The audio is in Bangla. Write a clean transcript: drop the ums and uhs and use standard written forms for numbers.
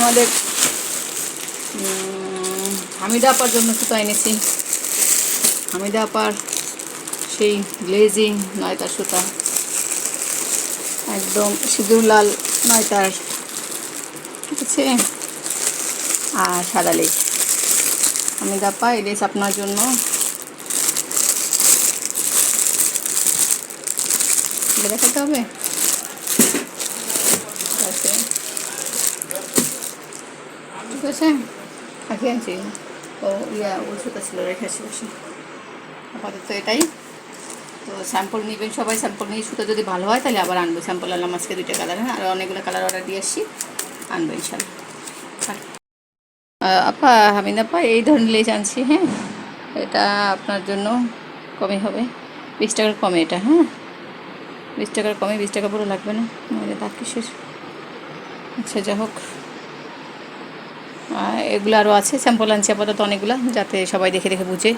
আমাদের হামিদা আপার জন্য সুতো এনেছি। হামিদা আপার সেই গ্লেজিং নয়তার সুতা, একদম সিঁদুর লাল নয়তার, ঠিক আছে, আর সাদা লেস। হামিদা আপা, এই লেস আপনার জন্য। দেখাতে হবে, ঠিক আছে, ঠিক আছে। কাকে আনছি? ও ওই সুতা ছিল, রেখে আসি বসে। আপাতত এটাই। তো স্যাম্পল নেবেন সবাই, স্যাম্পল নিয়ে সুতো যদি ভালো হয় তাহলে আবার আনবো। স্যাম্পল আনলাম আজকে 2টা কালার, হ্যাঁ, আর অনেকগুলো কালার অর্ডার দিয়ে আসছি, আনবো ইনশাল্লাহ। আপা, হামিদ আপা, এই ধরনের লেস আনছি, হ্যাঁ, এটা আপনার জন্য কমে হবে 20 টাকার কমে এটা, হ্যাঁ, 20 টাকার কমে, 20 টাকা পুরো লাগবে না, নইলে তার কিসের। আচ্ছা, যা হোক, এগুলো আরও আছে, স্যাম্পল আনছি আপাতত অনেকগুলো, যাতে সবাই দেখে দেখে বুঝে